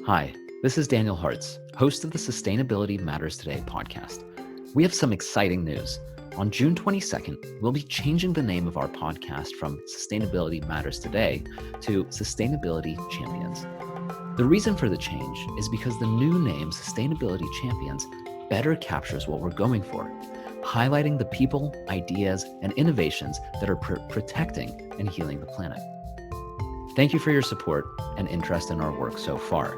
Hi, this is Daniel Hartz, host of the Sustainability Matters Today podcast. We have some exciting news. On June 22nd, we'll be changing the name of our podcast from Sustainability Matters Today to Sustainability Champions. The reason for the change is because the new name Sustainability Champions better captures what we're going for, highlighting the people, ideas, and innovations that are protecting and healing the planet. Thank you for your support and interest in our work so far.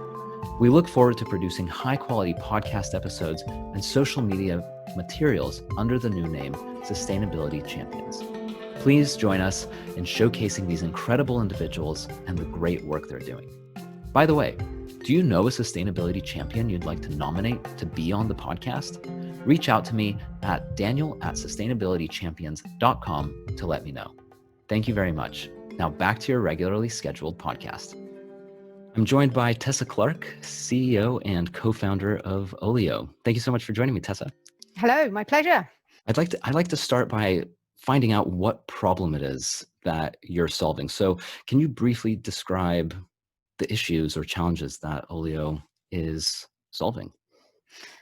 We look forward to producing high-quality podcast episodes and social media materials under the new name Sustainability Champions. Please join us in showcasing these incredible individuals and the great work they're doing. By the way, do you know a sustainability champion you'd like to nominate to be on the podcast? Reach out to me at daniel@sustainabilitychampions.com to let me know. Thank you very much. Now back to your regularly scheduled podcast. I'm joined by Tessa Clarke, CEO and co-founder of OLIO. Thank you so much for joining me, Tessa. Hello, my pleasure. I'd like to start by finding out what problem it is that you're solving. So can you briefly describe the issues or challenges that OLIO is solving?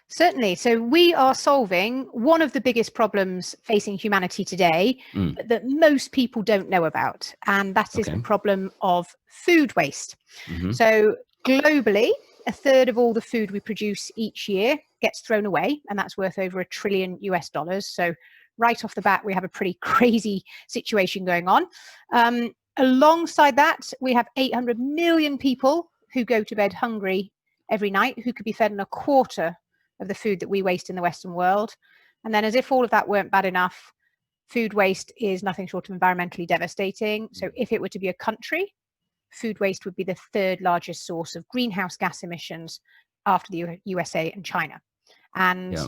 Certainly. So we are solving one of the biggest problems facing humanity today that most people don't know about, and that is the problem of food waste. So globally, a third of all the food we produce each year gets thrown away, and that's worth over $1 trillion. So right off the bat, we have a pretty crazy situation going on. Alongside that, we have 800 million people who go to bed hungry every night, who could be fed on a quarter of the food that we waste in the Western world. And then, as if all of that weren't bad enough, food waste is nothing short of environmentally devastating. So if it were to be a country, food waste would be the third largest source of greenhouse gas emissions after the USA and China. And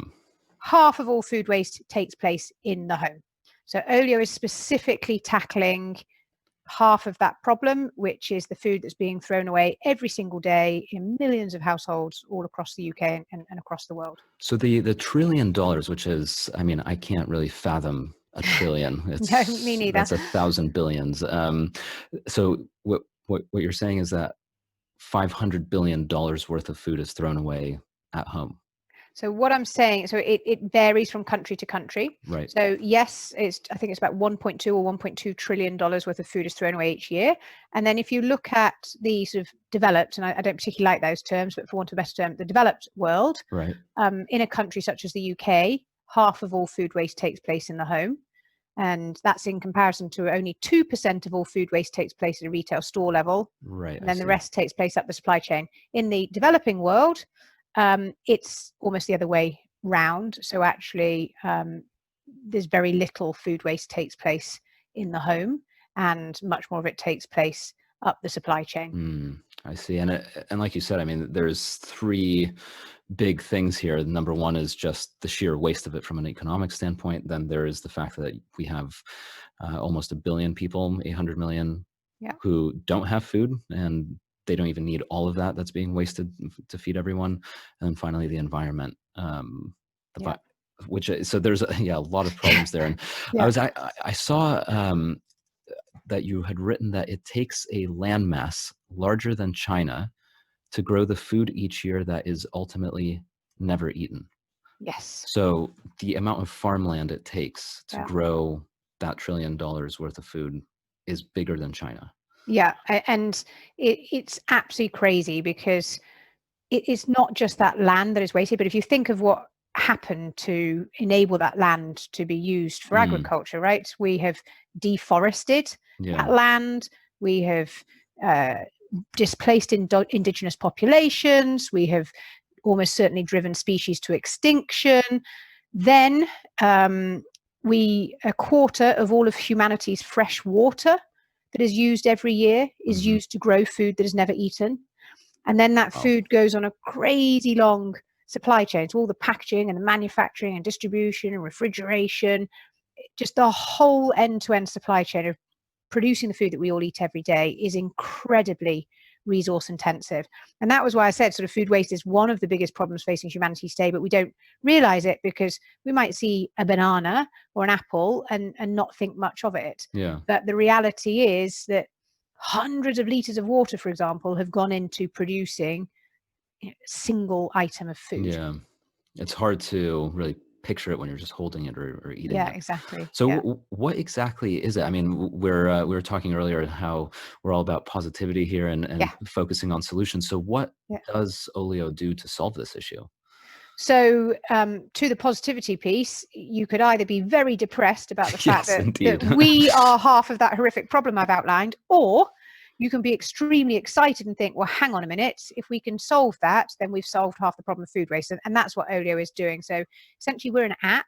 half of all food waste takes place in the home. So OLIO is specifically tackling half of that problem, which is the food that's being thrown away every single day in millions of households all across the UK and across the world. So the $1 trillion, which is, I mean, I can't really fathom a trillion. It's, no, me neither. That's 1,000 billions. So what you're saying is that $500 billion worth of food is thrown away at home. So what I'm saying, so it varies from country to country. Right. So yes, I think it's about 1.2 or $1.2 trillion worth of food is thrown away each year. And then if you look at the sort of developed, and I don't particularly like those terms, but for want of a better term, the developed world, right. In a country such as the UK, half of all food waste takes place in the home. And that's in comparison to only 2% of all food waste takes place at a retail store level. Right. And then the rest takes place up the supply chain. In the developing world, it's almost the other way round. So actually, there's very little food waste takes place in the home, and much more of it takes place up the supply chain. I see. And like you said, I mean, there's three big things here. Number one is just the sheer waste of it from an economic standpoint. Then there is the fact that we have almost 1 billion people, 800 million, who don't have food, and they don't even need all of that that's being wasted to feed everyone. And then finally, the environment, which so there's a lot of problems there. And I saw that you had written that it takes a landmass larger than China to grow the food each year that is ultimately never eaten. Yes. So the amount of farmland it takes to grow that $1 trillion worth of food is bigger than China. Yeah, and it's absolutely crazy, because it's not just that land that is wasted, but if you think of what happened to enable that land to be used for agriculture, right? We have deforested that land. We have displaced indigenous populations. We have almost certainly driven species to extinction. Then a quarter of all of humanity's fresh water that is used every year is used to grow food that is never eaten. And then that food goes on a crazy long supply chain. So all the packaging and the manufacturing and distribution and refrigeration, just the whole end-to-end supply chain of producing the food that we all eat every day is incredibly resource intensive. And that was why I said sort of food waste is one of the biggest problems facing humanity today, but we don't realize it because we might see a banana or an apple and not think much of it. Yeah. But the reality is that hundreds of liters of water, for example, have gone into producing a single item of food. Yeah. It's hard to really picture it when you're just holding it or eating it. Exactly. So what exactly is it? I mean, we were talking earlier how we're all about positivity here and focusing on solutions. So what does OLIO do to solve this issue? So to the positivity piece, you could either be very depressed about the fact that we are half of that horrific problem I've outlined, or you can be extremely excited and think, well, hang on a minute, if we can solve that, then we've solved half the problem of food waste. And that's what OLIO is doing. So essentially, we're an app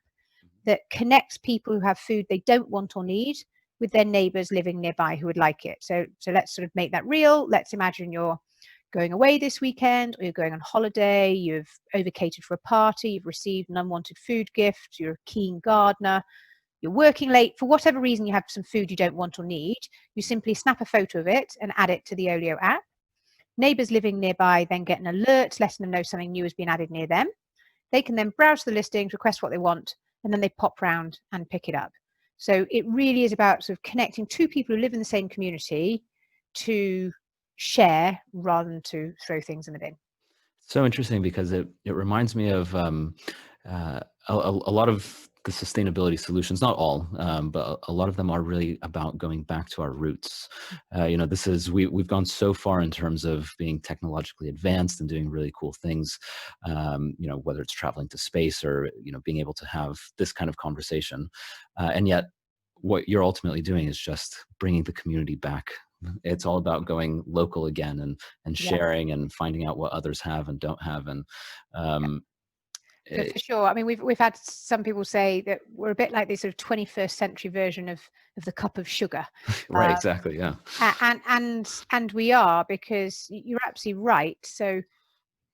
that connects people who have food they don't want or need with their neighbours living nearby who would like it. So let's sort of make that real. Let's imagine you're going away this weekend, or you're going on holiday, you've overcatered for a party, you've received an unwanted food gift, you're a keen gardener, you're working late, for whatever reason you have some food you don't want or need, you simply snap a photo of it and add it to the OLIO app. Neighbours living nearby then get an alert letting them know something new has been added near them. They can then browse the listings, request what they want, and then they pop round and pick it up. So it really is about sort of connecting two people who live in the same community to share rather than to throw things in the bin. So interesting, because it reminds me of a lot of the sustainability solutions, not all, but a lot of them are really about going back to our roots. This is, we've gone so far in terms of being technologically advanced and doing really cool things, whether it's traveling to space or, being able to have this kind of conversation. And yet what you're ultimately doing is just bringing the community back. It's all about going local again and sharing and finding out what others have and don't have. And for sure. I mean, we've had some people say that we're a bit like this sort of 21st century version of the cup of sugar. Right, exactly, yeah. And we are, because you're absolutely right. So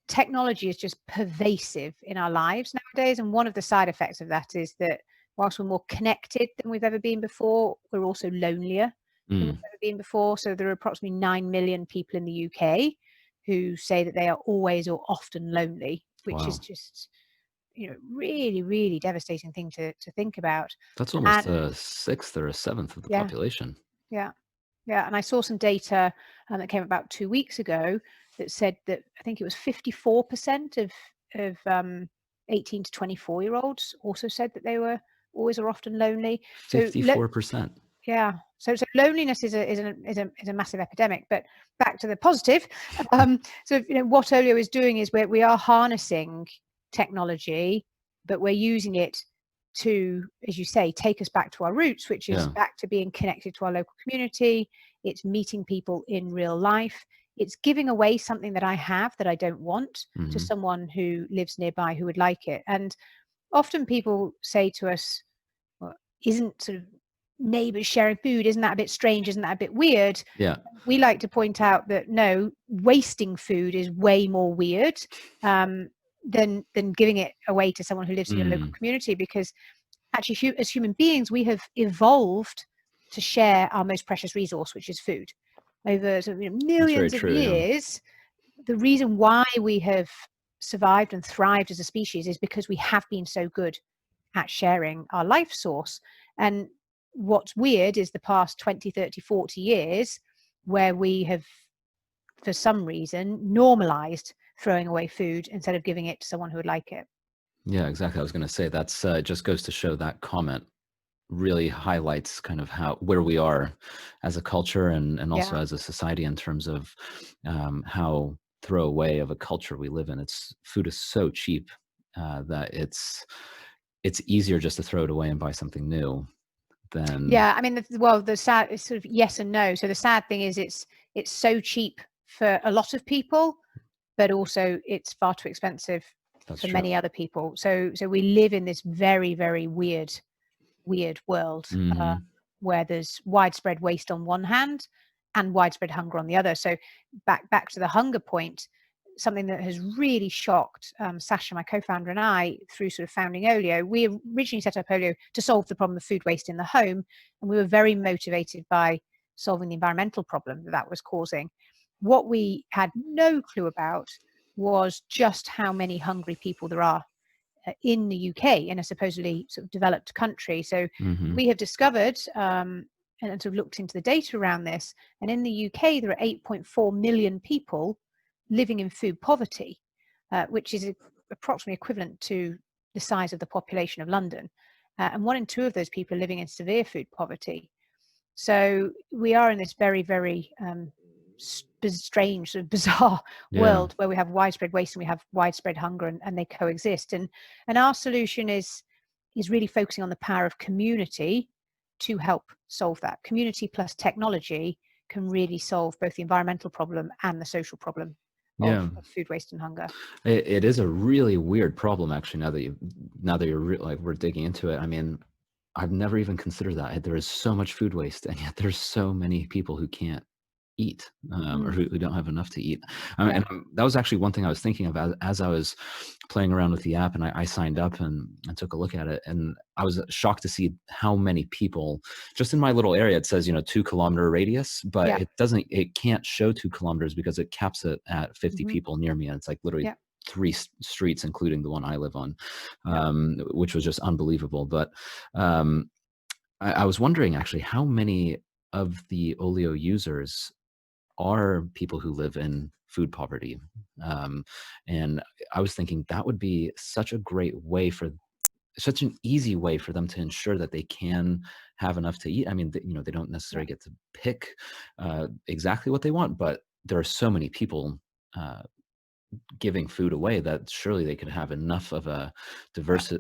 technology is just pervasive in our lives nowadays, and one of the side effects of that is that whilst we're more connected than we've ever been before, we're also lonelier than we've ever been before. So there are approximately 9 million people in the UK who say that they are always or often lonely, which is just really, really devastating thing to think about. That's almost a sixth or a seventh of the population. Yeah. And I saw some data that came about 2 weeks ago that said that I think it was 54% of 18 to 24-year-olds also said that they were always or often lonely. 54%. Yeah. So loneliness is a massive epidemic. But back to the positive. So what OLIO is doing is we are harnessing technology, but we're using it to, as you say, take us back to our roots, which is back to being connected to our local community. It's meeting people in real life. It's giving away something that I have that I don't want to someone who lives nearby who would like it. And often people say to us, well, isn't sort of neighbours sharing food, isn't that a bit strange? Isn't that a bit weird? Yeah. We like to point out that no, wasting food is way more weird than giving it away to someone who lives in your local community, because actually as human beings we have evolved to share our most precious resource, which is food, over millions of years. The reason why we have survived and thrived as a species is because we have been so good at sharing our life source. And what's weird is the past 20, 30, 40 years where we have for some reason normalized throwing away food instead of giving it to someone who would like it. Yeah, exactly. I was going to say that's just goes to show that comment really highlights kind of where we are as a culture and also as a society in terms of how throwaway of a culture we live in. Food is so cheap that it's easier just to throw it away and buy something new than. Yeah, I mean, the sad is sort of yes and no. So the sad thing is it's so cheap for a lot of people, but also it's far too expensive for many other people. So we live in this very, very weird world where there's widespread waste on one hand and widespread hunger on the other. So back to the hunger point, something that has really shocked Sasha, my co-founder, and I through sort of founding OLIO. We originally set up OLIO to solve the problem of food waste in the home, and we were very motivated by solving the environmental problem that was causing. what we had no clue about was just how many hungry people there are in the UK, in a supposedly sort of developed country. So we have discovered and sort of looked into the data around this, and in the UK there are 8.4 million people living in food poverty, which is approximately equivalent to the size of the population of London, and 1 in 2 of those people are living in severe food poverty. So we are in this very, very strange, sort of bizarre world where we have widespread waste and we have widespread hunger, and they coexist. And our solution is really focusing on the power of community to help solve that. Community plus technology can really solve both the environmental problem and the social problem of food waste and hunger. It is a really weird problem, actually. Now that you're like, we're digging into it. I mean, I've never even considered that. There is so much food waste, and yet there's so many people who can't eat, or who don't have enough to eat. And that was actually one thing I was thinking of as I was playing around with the app, and I signed up and took a look at it, and I was shocked to see how many people just in my little area. It says 2 kilometer radius, but it can't show 2 kilometers because it caps it at 50 people near me, and it's like literally 3 streets, including the one I live on, which was just unbelievable. But I was wondering actually how many of the OLIO users are people who live in food poverty. And I was thinking that would be such an easy way for them to ensure that they can have enough to eat. I mean, they don't necessarily get to pick exactly what they want, but there are so many people giving food away that surely they could have enough of a diverse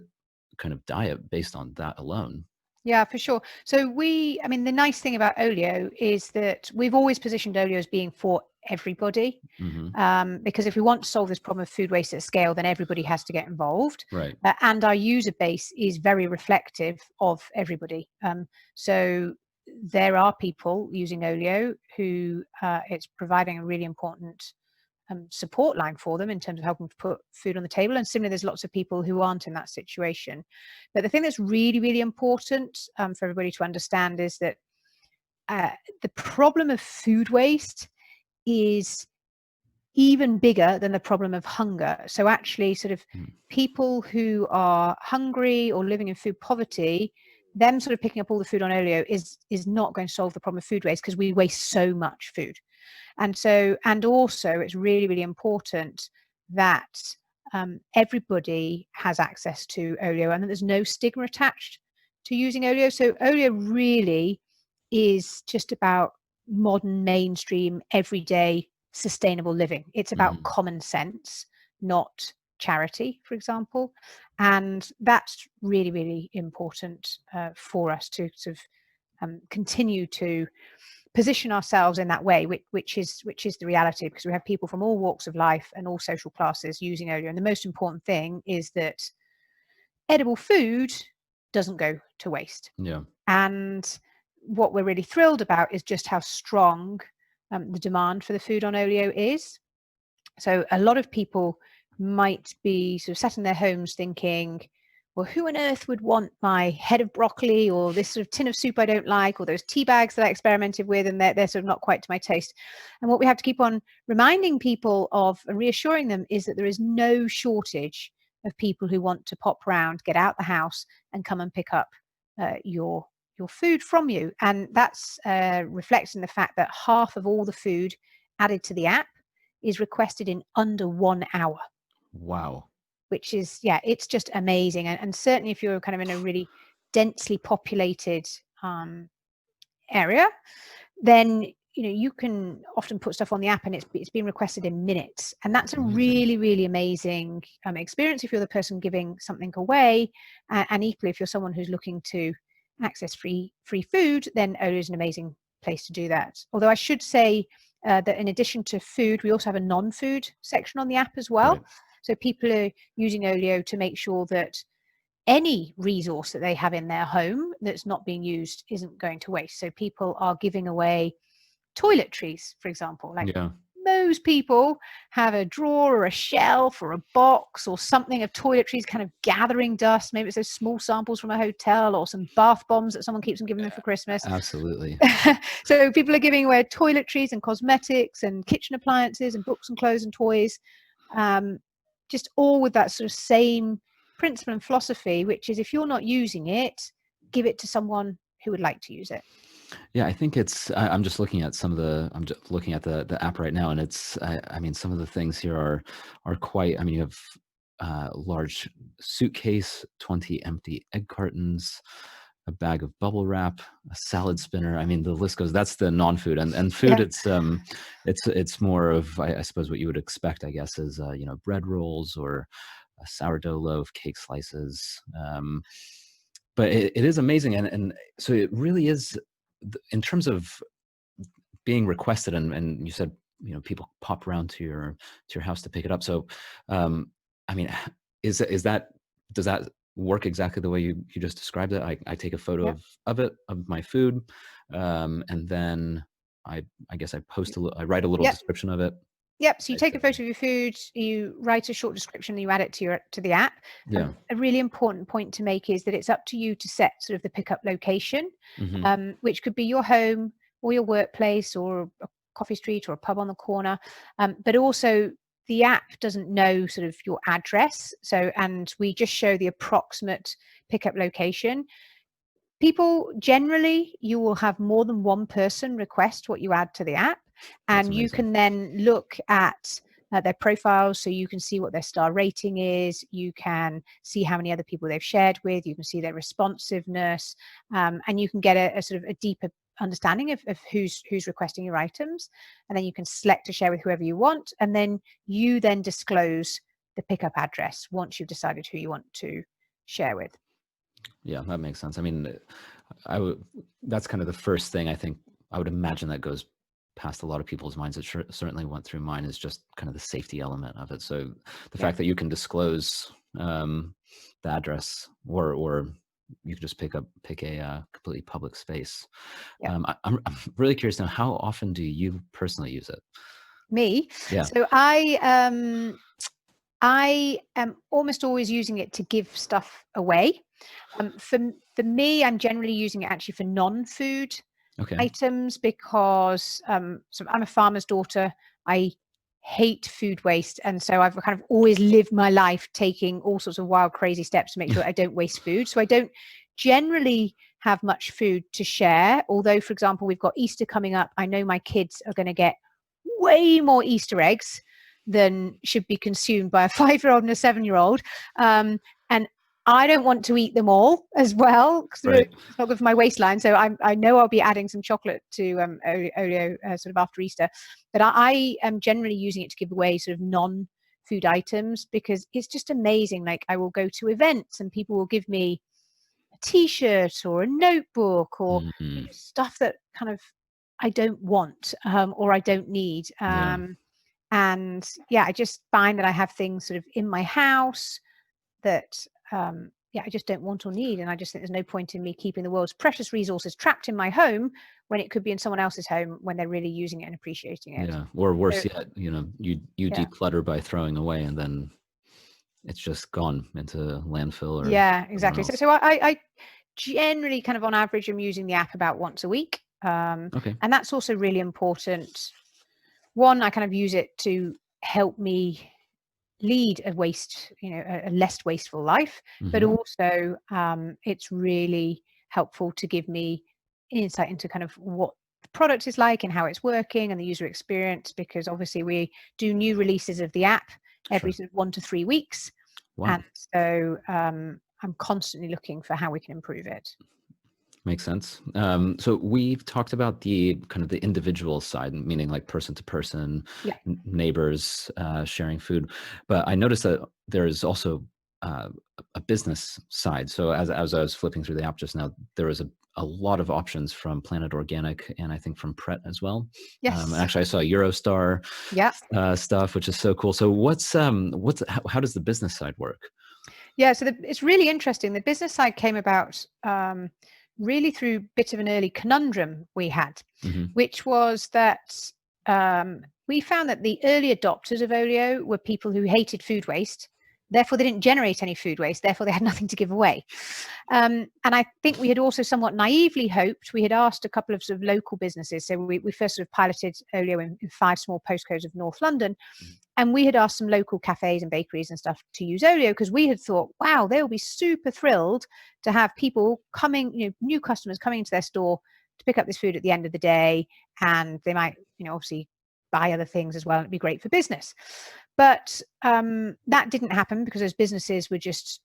kind of diet based on that alone. Yeah, for sure. So the nice thing about OLIO is that we've always positioned OLIO as being for everybody, because if we want to solve this problem of food waste at scale, then everybody has to get involved. Right. And our user base is very reflective of everybody. So there are people using OLIO who it's providing a really important support line for them in terms of helping to put food on the table. And similarly, there's lots of people who aren't in that situation. But the thing that's really, really important for everybody to understand is that the problem of food waste is even bigger than the problem of hunger. So actually, sort of people who are hungry or living in food poverty, them sort of picking up all the food on OLIO is not going to solve the problem of food waste, because we waste so much food. And also it's really, really important that everybody has access to OLIO, and that there's no stigma attached to using OLIO. So OLIO really is just about modern, mainstream, everyday, sustainable living. It's about common sense, not charity, for example. And that's really, really important for us to sort of continue to position ourselves in that way, which is the reality, because we have people from all walks of life and all social classes using OLIO. And the most important thing is that edible food doesn't go to waste. Yeah. And what we're really thrilled about is just how strong the demand for the food on OLIO is. So a lot of people might be sort of sat in their homes thinking, well, who on earth would want my head of broccoli, or this sort of tin of soup I don't like, or those tea bags that I experimented with and they're sort of not quite to my taste. And what we have to keep on reminding people of and reassuring them is that there is no shortage of people who want to pop round, get out the house and come and pick up your food from you. And that's reflecting the fact that half of all the food added to the app is requested in under 1 hour. Wow. Which is, it's just amazing. And certainly if you're kind of in a really densely populated area, then you can often put stuff on the app and it's being requested in minutes. And that's a really, really amazing experience if you're the person giving something away. And equally, if you're someone who's looking to access free food, then OLIO is an amazing place to do that. Although I should say that in addition to food, we also have a non-food section on the app as well. Right. So people are using OLIO to make sure that any resource that they have in their home that's not being used isn't going to waste. So people are giving away toiletries, for example, like most people have a drawer or a shelf or a box or something of toiletries kind of gathering dust. Maybe it's those small samples from a hotel or some bath bombs that someone keeps on giving them for Christmas. Absolutely. So people are giving away toiletries and cosmetics and kitchen appliances and books and clothes and toys, just all with that sort of same principle and philosophy, which is if you're not using it, give it to someone who would like to use it. Yeah, I think I'm just looking at I'm just looking at the app right now, and I mean, some of the things here are quite, I mean, you have a large suitcase, 20 empty egg cartons, a bag of bubble wrap, a salad spinner. I mean, the list goes. That's the non-food, and food. Yeah. It's more of, I suppose, what you would expect, I guess, is bread rolls or a sourdough loaf, cake slices. But it is amazing, and so it really is, in terms of being requested, and you said, people pop around to your house to pick it up. So, I mean, does that work exactly the way you just described it? I take a photo of my food, and then I guess I write a little description of it. Yep. So you take a photo of your food, you write a short description, you add it to the app. Yeah. A really important point to make is that it's up to you to set sort of the pickup location, which could be your home or your workplace or a coffee street or a pub on the corner. But also the app doesn't know sort of your address. And we just show the approximate pickup location. People generally, you will have more than one person request what you add to the app, and you can then look at their profiles, so you can see what their star rating is, you can see how many other people they've shared with, you can see their responsiveness, and you can get a sort of a deeper understanding of who's requesting your items, and then you can select to share with whoever you want, and then you then disclose the pickup address once you've decided who you want to share with. Yeah, that makes sense. I mean, that's kind of the first thing I think I would imagine that goes past a lot of people's minds. It certainly went through mine, is just kind of the safety element of it. So the fact that you can disclose the address, or you can just pick a completely public space. I'm really curious now, how often do you personally use it? Me? Yeah. So I am almost always using it to give stuff away. For me, I'm generally using it actually for non-food items, because so I'm a farmer's daughter. I hate food waste, and so I've kind of always lived my life taking all sorts of wild, crazy steps to make sure I don't waste food. So I don't generally have much food to share. Although, for example, we've got Easter coming up. I know my kids are going to get way more Easter eggs than should be consumed by a 5-year-old and a 7-year-old. And I don't want to eat them all as well, because it's not good for my waistline. So I know I'll be adding some chocolate to OLIO sort of after Easter. But I am generally using it to give away sort of non-food items, because it's just amazing. Like, I will go to events and people will give me a T-shirt or a notebook or stuff that kind of I don't want or I don't need. And I just find that I have things sort of in my house that I just don't want or need, and I just think there's no point in me keeping the world's precious resources trapped in my home when it could be in someone else's home when they're really using it and appreciating it. Yeah, or worse yet, you declutter by throwing away, and then it's just gone into landfill. Or exactly. So I generally, kind of on average, I'm using the app about once a week, and that's also really important. One, I kind of use it to help me lead a less wasteful life, but also it's really helpful to give me insight into kind of what the product is like and how it's working and the user experience, because obviously we do new releases of the app every sort of 1 to 3 weeks. And so I'm constantly looking for how we can improve it. Makes sense. So we've talked about the kind of the individual side, meaning like person to person, neighbors sharing food. But I noticed that there is also a business side. So as I was flipping through the app just now, there was a lot of options from Planet Organic, and I think from Pret as well. Yes. Actually, I saw Eurostar stuff, which is so cool. So how does the business side work? Yeah, so it's really interesting. The business side came about really through a bit of an early conundrum we had, which was that we found that the early adopters of OLIO were people who hated food waste. Therefore, they didn't generate any food waste. Therefore, they had nothing to give away. And I think we had also somewhat naively hoped, we had asked a couple of sort of local businesses. So we first sort of piloted OLIO in 5 small postcodes of North London. And we had asked some local cafes and bakeries and stuff to use OLIO because we had thought, wow, they'll be super thrilled to have people coming, new customers coming into their store to pick up this food at the end of the day. And they might, obviously buy other things as well. It'd be great for business. But that didn't happen because those businesses were just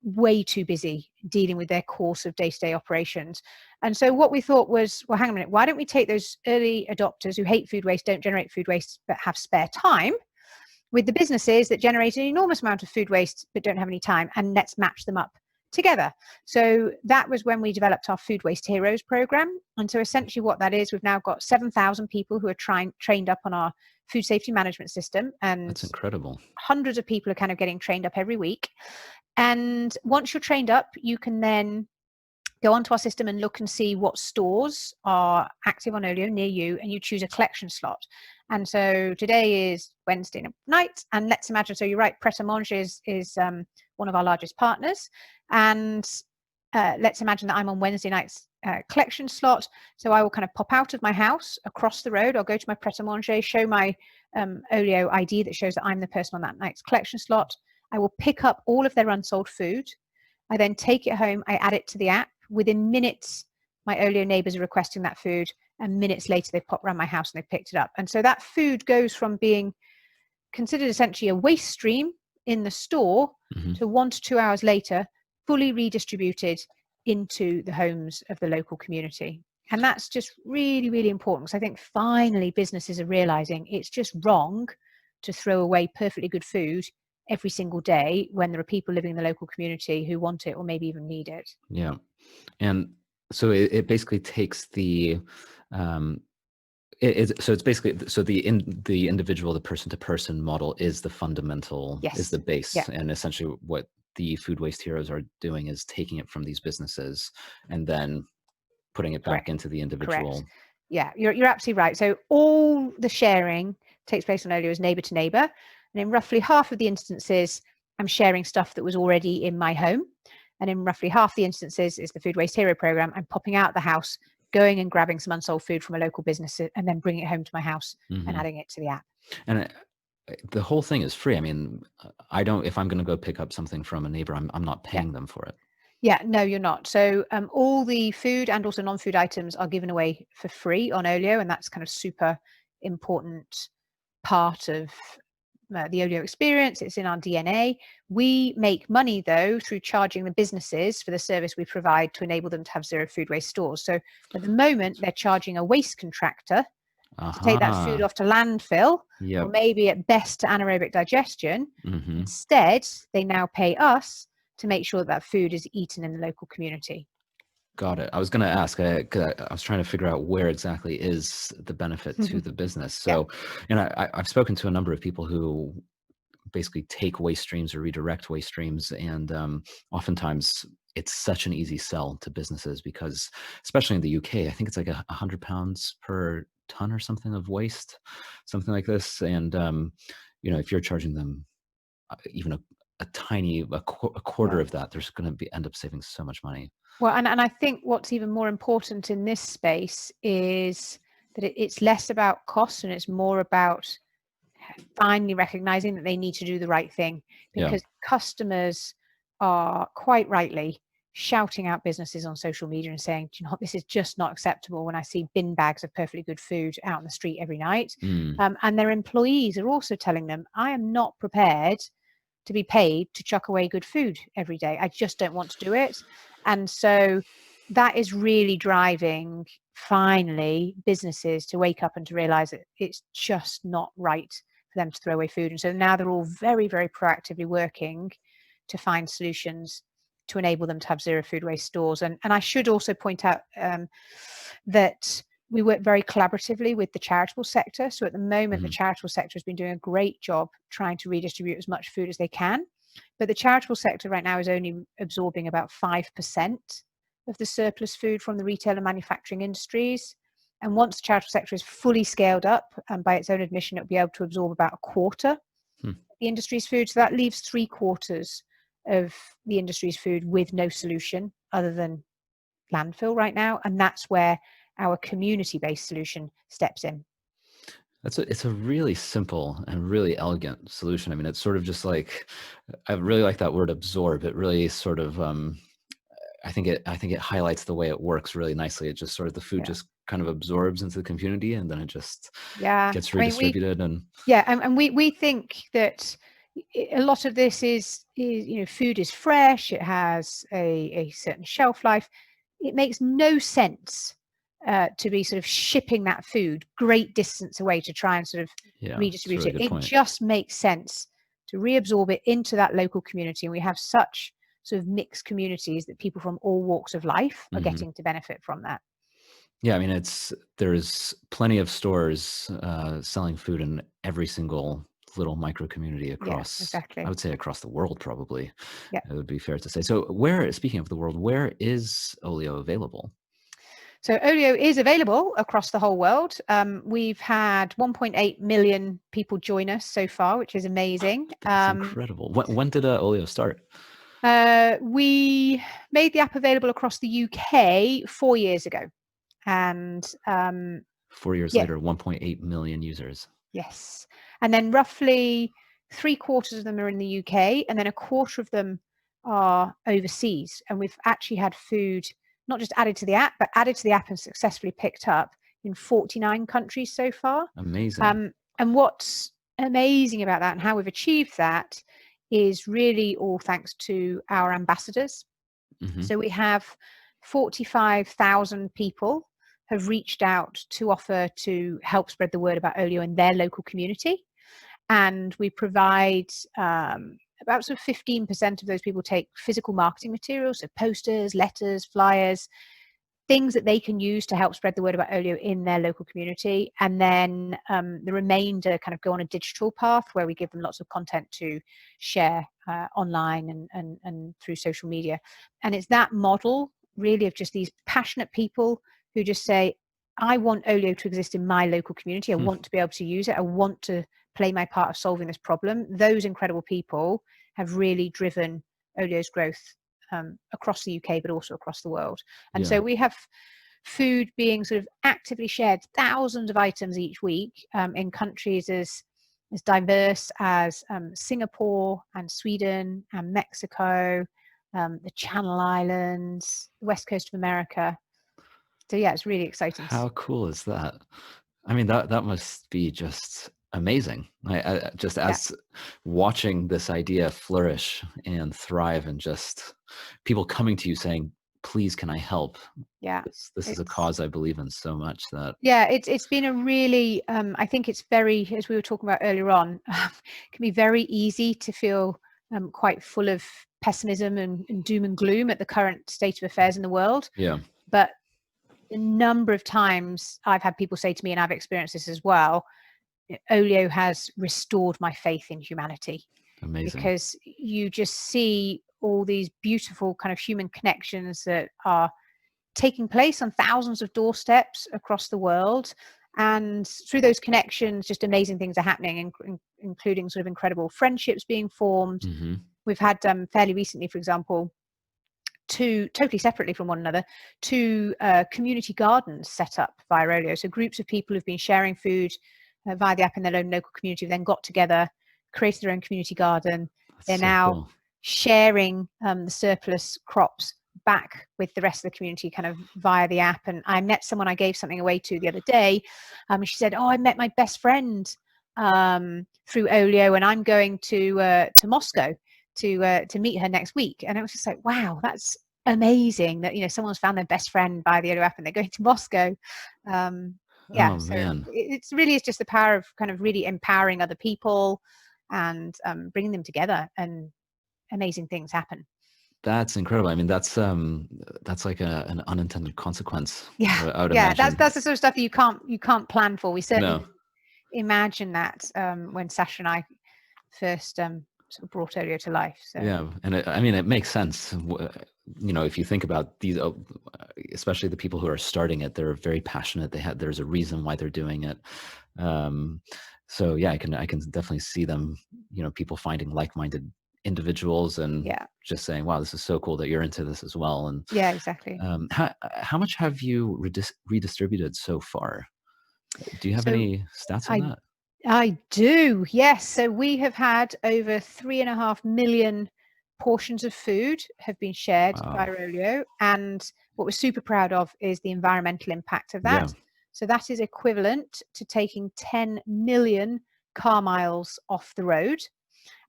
way too busy dealing with their course of day-to-day operations. And so what we thought was, well, hang on a minute, why don't we take those early adopters who hate food waste, don't generate food waste, but have spare time, with the businesses that generate an enormous amount of food waste but don't have any time, and let's match them up together. So that was when we developed our Food Waste Heroes program. And so essentially what that is, we've now got 7,000 people who are trained up on our food safety management system. And that's incredible. Hundreds of people are kind of getting trained up every week. And once you're trained up, you can then go onto our system and look and see what stores are active on OLIO near you, and you choose a collection slot. And so today is Wednesday night, and let's imagine, so you're right, Pret a Manger is one of our largest partners, and let's imagine that I'm on Wednesday night's collection slot. So I will kind of pop out of my house across the road. I'll go to my Pret a Manger, show my OLIO ID that shows that I'm the person on that night's collection slot. I will pick up all of their unsold food. I then take it home. I add it to the app. Within minutes, my OLIO neighbours are requesting that food, and minutes later they pop around my house and they've picked it up. And so that food goes from being considered essentially a waste stream in the store to 1 to 2 hours later, fully redistributed into the homes of the local community. And that's just really, really important, because I think finally businesses are realising it's just wrong to throw away perfectly good food every single day when there are people living in the local community who want it or maybe even need it. Yeah. And so it basically takes the it's basically, so the individual, the person to person model is the fundamental, is the base. Yeah. And essentially what the Food Waste Heroes are doing is taking it from these businesses and then putting it back into the individual. Correct. Yeah, you're absolutely right. So all the sharing takes place on OLIO as neighbour to neighbour. And in roughly half of the instances, I'm sharing stuff that was already in my home. And in roughly half the instances is the Food Waste Hero program. I'm popping out the house, going and grabbing some unsold food from a local business, and then bringing it home to my house and adding it to the app. And the whole thing is free. I mean, I don't, if I'm going to go pick up something from a neighbor, I'm not paying them for it. Yeah, no, you're not. So all the food and also non-food items are given away for free on OLIO, and that's kind of super important part of the OLIO experience. It's in our DNA. We make money, though, through charging the businesses for the service we provide to enable them to have zero food waste stores. So at the moment, they're charging a waste contractor to take that food off to landfill, or maybe at best to anaerobic digestion. Instead, they now pay us to make sure that food is eaten in the local community. Got it. I was going to ask, I was trying to figure out where exactly is the benefit to the business. So, I've spoken to a number of people who basically take waste streams or redirect waste streams. And oftentimes it's such an easy sell to businesses because, especially in the UK, I think it's like £100 per ton or something of waste, something like this. And, if you're charging them even a tiny, a quarter of that, there's going to end up saving so much money. Well, and I think what's even more important in this space is that it's less about cost and it's more about finally recognizing that they need to do the right thing, because customers are quite rightly shouting out businesses on social media and saying, do you know what, this is just not acceptable when I see bin bags of perfectly good food out on the street every night. And their employees are also telling them, I am not prepared to be paid to chuck away good food every day. I just don't want to do it. And so that is really driving, finally, businesses to wake up and to realize that it's just not right for them to throw away food. And so now they're all very, very proactively working to find solutions to enable them to have zero food waste stores. And I should also point out that we work very collaboratively with the charitable sector. So at the moment, the charitable sector has been doing a great job trying to redistribute as much food as they can. But the charitable sector right now is only absorbing about 5% of the surplus food from the retail and manufacturing industries. And once the charitable sector is fully scaled up, and by its own admission, it'll be able to absorb about a quarter of the industry's food. So that leaves 3/4 of the industry's food with no solution other than landfill right now. And that's where our community-based solution steps in. It's a really simple and really elegant solution. I mean, it's sort of just like, I really like that word absorb. It really sort of, I think it highlights the way it works really nicely. It just sort of, the food just kind of absorbs into the community, and then it just gets redistributed. And we think that a lot of this is food is fresh. It has a certain shelf life. It makes no sense to be sort of shipping that food great distance away to try and sort of redistribute it. It just makes sense to reabsorb it into that local community. And we have such sort of mixed communities that people from all walks of life are getting to benefit from that. Yeah, I mean, there's plenty of stores selling food in every single little micro community across, I would say across the world, probably. Yeah. It would be fair to say. So speaking of the world, where is OLIO available? So OLIO is available across the whole world. We've had 1.8 million people join us so far, which is amazing. That's incredible. When did OLIO start? We made the app available across the UK 4 years ago. And 4 years later, 1.8 million users. Yes. And then roughly 3/4 of them are in the UK, and then a quarter of them are overseas. And we've actually had food not just added to the app, but added to the app and successfully picked up in 49 countries so far. Amazing. And what's amazing about that and how we've achieved that is really all thanks to our ambassadors. So we have 45,000 people have reached out to offer to help spread the word about OLIO in their local community. And we provide about sort of 15% of those people take physical marketing materials, so posters, letters, flyers, things that they can use to help spread the word about OLIO in their local community. And then the remainder kind of go on a digital path where we give them lots of content to share online and through social media. And it's that model really of just these passionate people who just say, I want OLIO to exist in my local community. I want to be able to use it. I want to play my part of solving this problem. Those incredible people have really driven OLIO's growth across the UK, but also across the world. And so we have food being sort of actively shared, thousands of items each week in countries as diverse as Singapore and Sweden and Mexico, the Channel Islands, the West Coast of America. So yeah, it's really exciting. How cool is that? I mean, that must be just amazing. I just as watching this idea flourish and thrive, and just people coming to you saying, please, can I help? Yeah. This is a cause I believe in so much that. Yeah, it's been a really, I think it's very, as we were talking about earlier on, it can be very easy to feel quite full of pessimism and doom and gloom at the current state of affairs in the world. Yeah. But a number of times I've had people say to me, and I've experienced this as well, OLIO has restored my faith in humanity. Amazing. Because you just see all these beautiful kind of human connections that are taking place on thousands of doorsteps across the world. And through those connections, just amazing things are happening, including sort of incredible friendships being formed. We've had fairly recently, for example, two totally separately from one another, two community gardens set up via OLIO. So groups of people who've been sharing food via the app in their own local community, then got together, created their own community garden. They're now sharing the surplus crops back with the rest of the community kind of via the app. And I met someone I gave something away to the other day. She said, I met my best friend through OLIO, and I'm going to Moscow to meet her next week. And it was just like, wow, that's amazing that someone's found their best friend by the OLIO app and they're going to Moscow. Man. It really is just the power of kind of really empowering other people and bringing them together, and amazing things happen. That's incredible. I mean, that's like an unintended consequence. Yeah, I would imagine. That's the sort of stuff that you can't plan for. We certainly didn't imagine that when Sasha and I first sort of brought Olio to life. So yeah, and it makes sense. If you think about these, especially the people who are starting it, they're very passionate. There's a reason why they're doing it. So yeah, I can definitely see them. People finding like-minded individuals and just saying, "Wow, this is so cool that you're into this as well." And yeah, exactly. How much have you redistributed so far? Do you have any stats on that? I do, yes. So we have had over 3.5 million portions of food have been shared by Olio. And what we're super proud of is the environmental impact of that. Yeah. So that is equivalent to taking 10 million car miles off the road.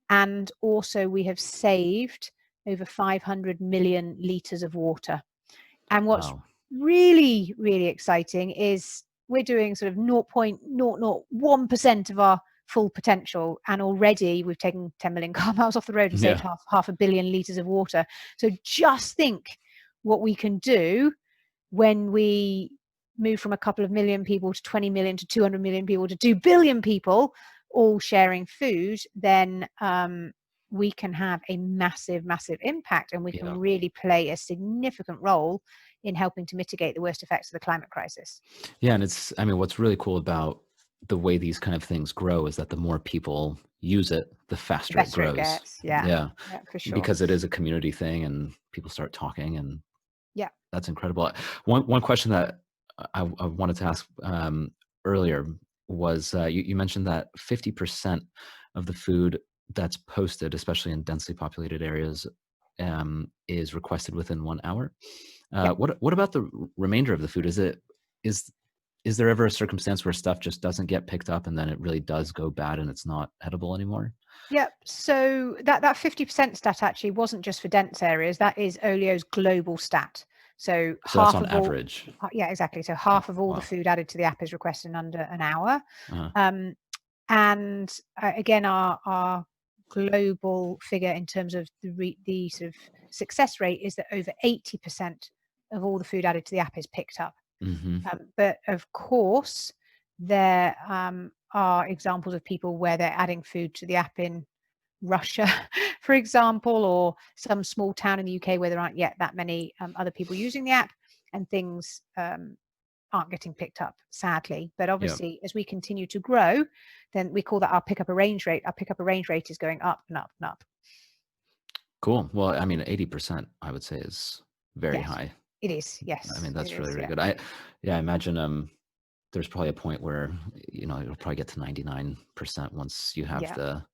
And also we have saved over 500 million litres of water. And what's really, really exciting is we're doing sort of 0.001% of our full potential, and already we've taken 10 million car miles off the road and saved half a billion litres of water. So just think what we can do when we move from a couple of million people to 20 million to 200 million people to 2 billion people all sharing food. Then we can have a massive impact, and we can really play a significant role in helping to mitigate the worst effects of the climate crisis. Yeah, and what's really cool about the way these kind of things grow is that the more people use it, the faster it grows. It gets. Yeah, for sure. Because it is a community thing, and people start talking, and yeah, that's incredible. One question that I wanted to ask earlier was you mentioned that 50% of the food that's posted, especially in densely populated areas, is requested within 1 hour. What about the remainder of the food? Is there ever a circumstance where stuff just doesn't get picked up and then it really does go bad and it's not edible anymore? Yeah, so that 50% stat actually wasn't just for dense areas. That is Olio's global stat. So half that's on of all, average. Yeah, exactly. So half of all the food added to the app is requested in under an hour. And again, our global figure in terms of the sort of success rate is that over 80% of all the food added to the app is picked up. But of course, there are examples of people where they're adding food to the app in Russia, for example, or some small town in the UK where there aren't yet that many other people using the app, and things aren't getting picked up, sadly. But obviously, as we continue to grow, then we call that our pick up arrange rate. Our pick up arrange rate is going up and up and up. Cool. Well, 80%, I would say, is very high. It is, yes. That's really good. I imagine there's probably a point where it'll probably get to 99% once you have the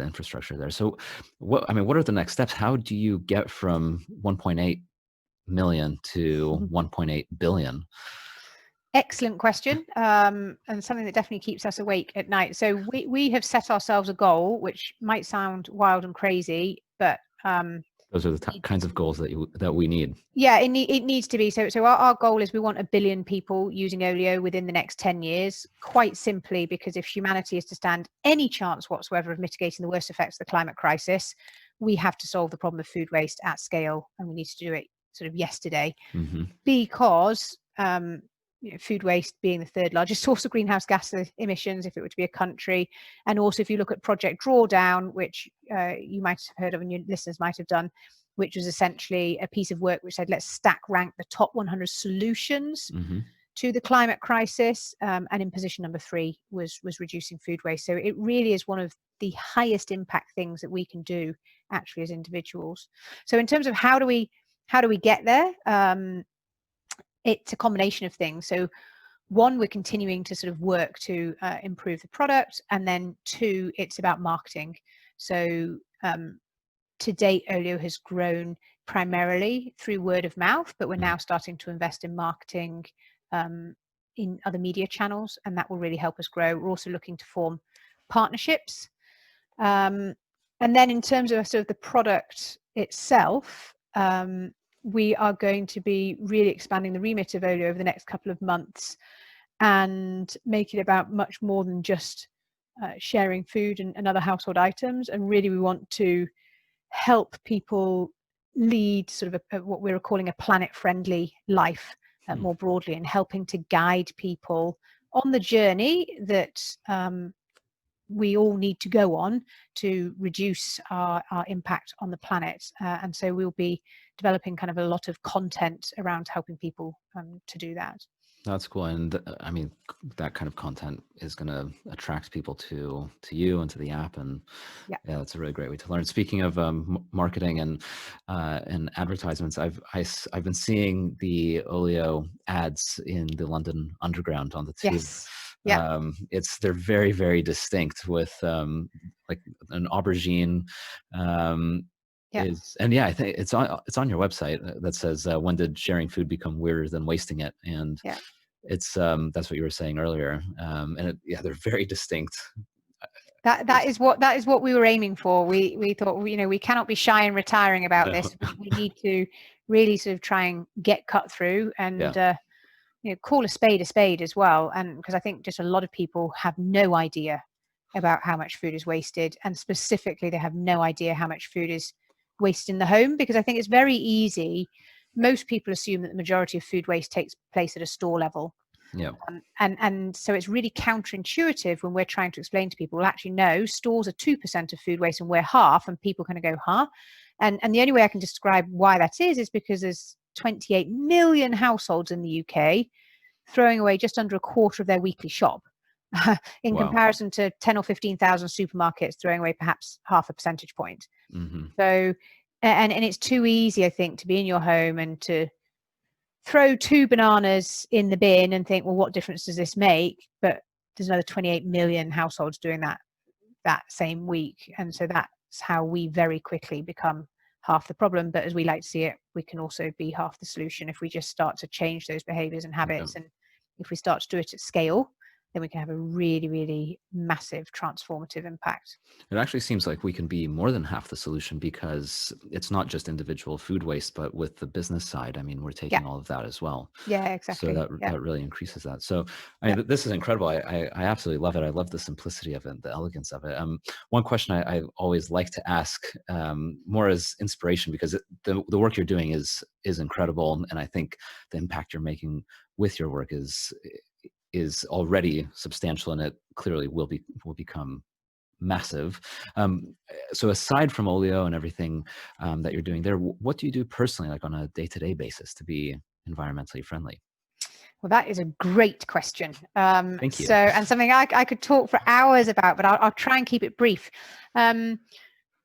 infrastructure there. So what are the next steps? How do you get from 1.8 million to 1.8 billion? Excellent question, and something that definitely keeps us awake at night. So we have set ourselves a goal, which might sound wild and crazy, but those are the kinds of goals that we need. Yeah, it needs to be. So our goal is we want 1 billion people using Olio within the next 10 years, quite simply because if humanity is to stand any chance whatsoever of mitigating the worst effects of the climate crisis, we have to solve the problem of food waste at scale, and we need to do it sort of yesterday. Because food waste being the third largest source of greenhouse gas emissions if it were to be a country. And also if you look at Project Drawdown, which you might have heard of and your listeners might have done, which was essentially a piece of work which said, let's stack rank the top 100 solutions to the climate crisis. And in position number 3 was reducing food waste. So it really is one of the highest impact things that we can do actually as individuals. So in terms of how do we get there? It's a combination of things. So 1, we're continuing to sort of work to improve the product, and then 2, it's about marketing. So to date, Olio has grown primarily through word of mouth, but we're now starting to invest in marketing in other media channels, and that will really help us grow. We're also looking to form partnerships. And then in terms of sort of the product itself, we are going to be really expanding the remit of Olio over the next couple of months and make it about much more than just sharing food and other household items. And really, we want to help people lead sort of what we're calling a planet-friendly life more broadly, and helping to guide people on the journey that we all need to go on to reduce our impact on the planet. And so we'll be developing kind of a lot of content around helping people to do that. That's cool. And I mean, that kind of content is going to attract people to you and to the app. And yeah, that's a really great way to learn. Speaking of marketing and advertisements, I've been seeing the OLIO ads in the London Underground on the tube. Yes. Yeah. They're very, very distinct with like an aubergine. I think it's on your website that says when did sharing food become weirder than wasting it? And it's that's what you were saying earlier. And they're very distinct. That is what we were aiming for. We thought, we cannot be shy and retiring about this. We need to really sort of try and get cut through and call a spade as well. And because I think just a lot of people have no idea about how much food is wasted, and specifically they have no idea how much food is wasted in the home, because I think it's very easy. Most people assume that the majority of food waste takes place at a store level. Yeah. And so it's really counterintuitive when we're trying to explain to people, well, actually, no, stores are 2% of food waste and we're half, and people kind of go, huh? And the only way I can describe why that is because there's 28 million households in the UK throwing away just under a quarter of their weekly shop in comparison to 10 or 15,000 supermarkets throwing away perhaps half a percentage point. Mm-hmm. So, and it's too easy, I think, to be in your home and to throw 2 bananas in the bin and think, well, what difference does this make? But there's another 28 million households doing that same week. And so that's how we very quickly become half the problem. But as we like to see it, we can also be half the solution if we just start to change those behaviors and habits. And if we start to do it at scale, then we can have a really, really massive transformative impact. It actually seems like we can be more than half the solution, because it's not just individual food waste, but with the business side, I mean, we're taking all of that as well. Yeah, exactly. So that really increases that. So I mean, this is incredible. I absolutely love it. I love the simplicity of it, the elegance of it. One question I always like to ask, more as inspiration, because the work you're doing is incredible, and I think the impact you're making with your work is already substantial, and it clearly will become massive. So aside from OLIO and everything that you're doing there, what do you do personally, like on a day-to-day basis, to be environmentally friendly? Well, that is a great question. Thank you. So, and something I could talk for hours about, but I'll try and keep it brief.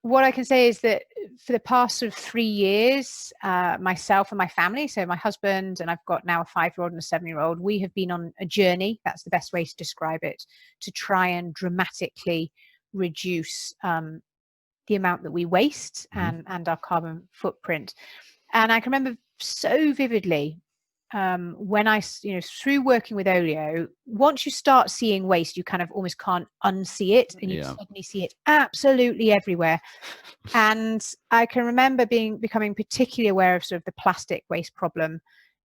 What I can say is that for the past sort of 3 years, myself and my family, so my husband, and I've got now a 5-year-old and a 7-year-old, we have been on a journey, that's the best way to describe it, to try and dramatically reduce the amount that we waste and our carbon footprint. And I can remember so vividly when I, through working with OLIO, once you start seeing waste, you kind of almost can't unsee it, and you suddenly see it absolutely everywhere. And I can remember becoming particularly aware of sort of the plastic waste problem,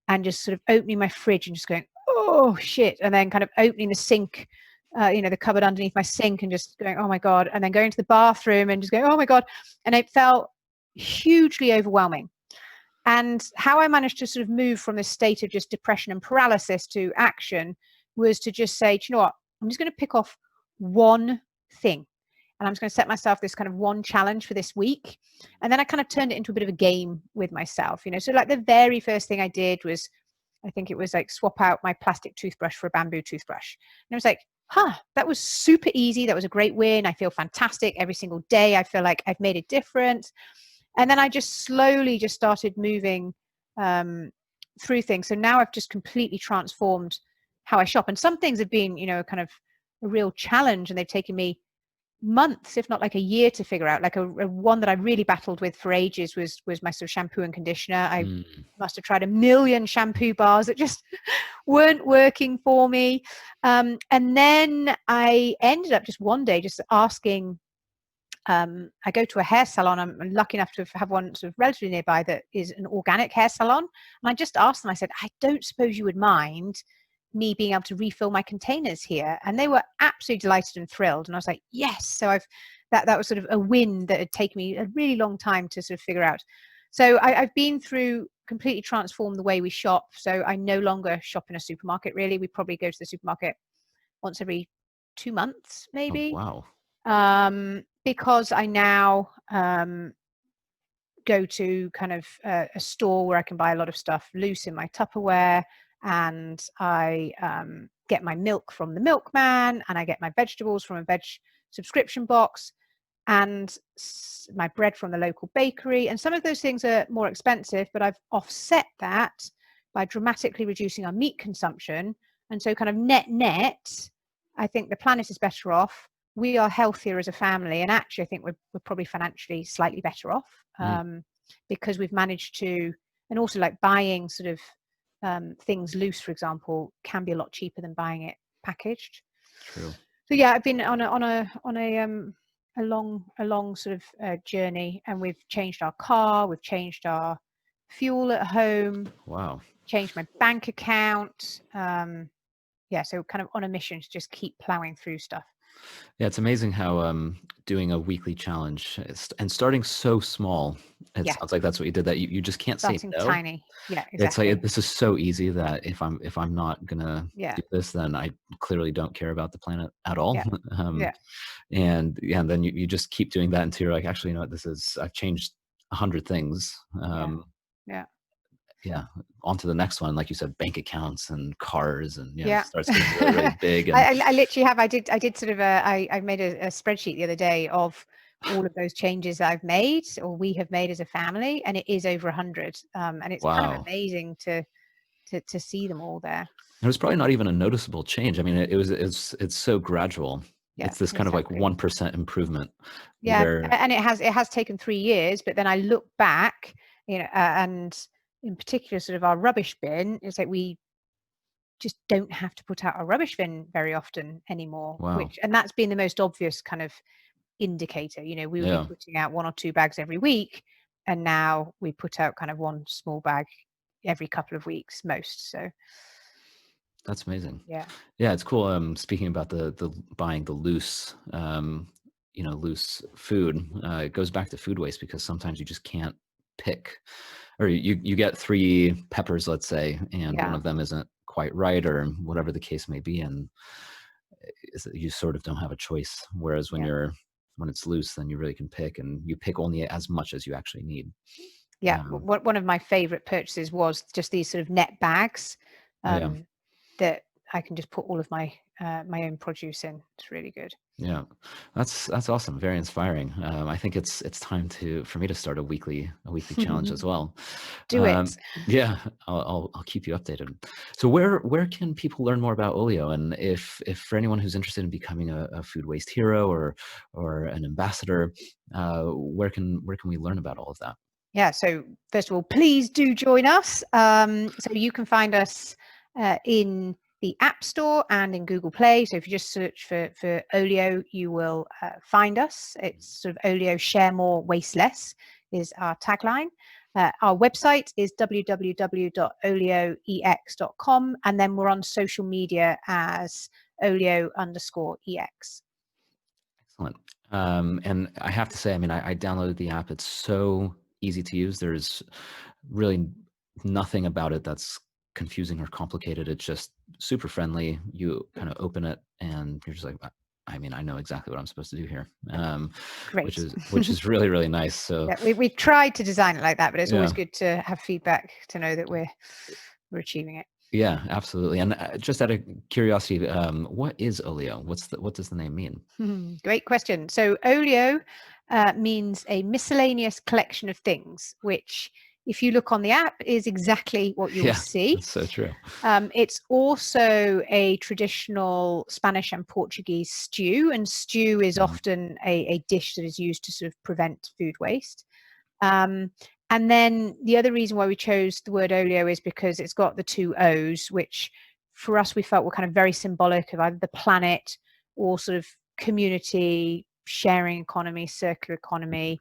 and just sort of opening my fridge and just going, oh shit, and then kind of opening the sink, the cupboard underneath my sink, and just going, oh my God, and then going to the bathroom and just going, oh my God, and it felt hugely overwhelming. And how I managed to sort of move from this state of just depression and paralysis to action was to just say, do you know what? I'm just going to pick off one thing. And I'm just going to set myself this kind of one challenge for this week. And then I kind of turned it into a bit of a game with myself, So like the very first thing I did was, I think it was like swap out my plastic toothbrush for a bamboo toothbrush. And I was like, that was super easy. That was a great win. I feel fantastic every single day. I feel like I've made a difference. And then I just slowly just started moving through things. So now I've just completely transformed how I shop. And some things have been, kind of a real challenge, and they've taken me months, if not like a year, to figure out. Like a one that I really battled with for ages was my sort of shampoo and conditioner. I must have tried 1 million shampoo bars that just weren't working for me. And then I ended up just one day just asking, I go to a hair salon. I'm lucky enough to have one sort of relatively nearby that is an organic hair salon. And I just asked them, I said, I don't suppose you would mind me being able to refill my containers here? And they were absolutely delighted and thrilled. And I was like, yes. So that was sort of a win that had taken me a really long time to sort of figure out. So I've been through completely transformed the way we shop. So I no longer shop in a supermarket, really. We probably go to the supermarket once every 2 months, maybe. Oh, wow. Because I now go to kind of a store where I can buy a lot of stuff loose in my Tupperware, and I get my milk from the milkman, and I get my vegetables from a veg subscription box, and my bread from the local bakery. And some of those things are more expensive, but I've offset that by dramatically reducing our meat consumption. And so kind of net, I think the planet is better off. We are healthier as a family. And actually, I think we're probably financially slightly better off because we've managed to, and also like buying sort of things loose, for example, can be a lot cheaper than buying it packaged. True. So yeah, I've been on a long sort of journey, and we've changed our car, we've changed our fuel at home. Wow. Changed my bank account. Yeah, so kind of on a mission to just keep plowing through stuff. Yeah, it's amazing how doing a weekly challenge and starting so small. It sounds like that's what you did. That you just can't say no. Tiny. Yeah, It's exactly. like this is so easy that if I'm not gonna do this, then I clearly don't care about the planet at all. Yeah. And then you just keep doing that until you're like, actually, you know what, I've changed 100 things. Yeah, on to the next one, like you said, bank accounts and cars, and it starts getting really, really big. And I literally have. I did sort of I made a spreadsheet the other day of all of those changes that I've made, or we have made as a family, and it is over 100. And it's kind of amazing to see them all there. It was probably not even a noticeable change. I mean, it's so gradual. Yeah, it's this kind of like 1% improvement. Yeah, and it has taken 3 years, but then I look back, and in particular, sort of our rubbish bin, it's like we just don't have to put out our rubbish bin very often anymore. Wow. And that's been the most obvious kind of indicator. We would be putting out 1 or 2 bags every week, and now we put out kind of 1 small bag every couple of weeks most. So that's amazing. Yeah, it's cool. Speaking about the buying the loose, loose food, it goes back to food waste, because sometimes you just can't pick, or you get 3 peppers, let's say, and one of them isn't quite right, or whatever the case may be, and you sort of don't have a choice. Whereas when it's loose, then you really can pick, and you pick only as much as you actually need. Yeah, one of my favorite purchases was just these sort of net bags that I can just put all of my my own produce in. It's really good. Yeah, that's awesome. Very inspiring. I think it's time for me to start a weekly challenge as well. Do it. Yeah, I'll keep you updated. So where can people learn more about OLIO, and if for anyone who's interested in becoming a food waste hero or an ambassador, where can we learn about all of that? Yeah. So first of all, please do join us. So you can find us in the App Store and in Google Play. So if you just search for OLIO, you will find us. It's sort of OLIO, share more, waste less is our tagline. Our website is www.olioex.com, and then we're on social media as olio_ex. Excellent. And I have to say, I mean, I downloaded the app. It's so easy to use. There's really nothing about it that's confusing or complicated. It's just super friendly. You kind of open it and you're just like, I mean, I know exactly what I'm supposed to do here. Great. which is really, really nice. So we tried to design it like that, but it's always good to have feedback to know that we're achieving it. Yeah, absolutely. And just out of curiosity, what is OLIO? What does the name mean? Great question. So OLIO means a miscellaneous collection of things, which, if you look on the app, is exactly what you'll see. That's so true. It's also a traditional Spanish and Portuguese stew, and stew is often a dish that is used to sort of prevent food waste. And then the other reason why we chose the word OLIO is because it's got the 2 O's, which for us we felt were kind of very symbolic of either the planet or sort of community, sharing economy, circular economy.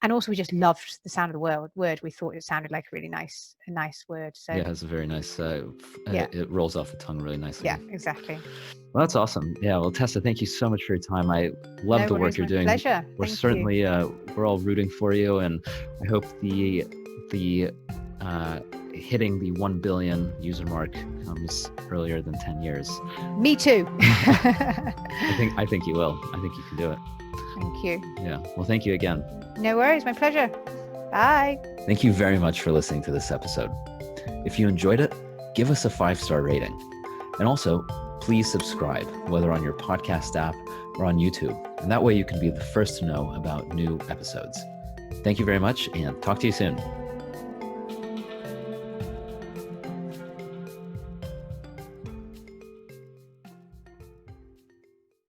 And also we just loved the sound of the word. We thought it sounded like a really nice word. So yeah, it's a very nice, it rolls off the tongue really nicely. Yeah, exactly. Well, that's awesome. Yeah, well, Tessa, thank you so much for your time. I love the work you're doing. Pleasure. We're certainly we're all rooting for you, and I hope the hitting the 1 billion user mark comes earlier than 10 years. Me too. I think you will. I think you can do it. Thank you. Yeah. Well, thank you again. No worries. My pleasure. Bye. Thank you very much for listening to this episode. If you enjoyed it, give us a 5-star rating. And also, please subscribe, whether on your podcast app or on YouTube. And that way you can be the first to know about new episodes. Thank you very much, and talk to you soon.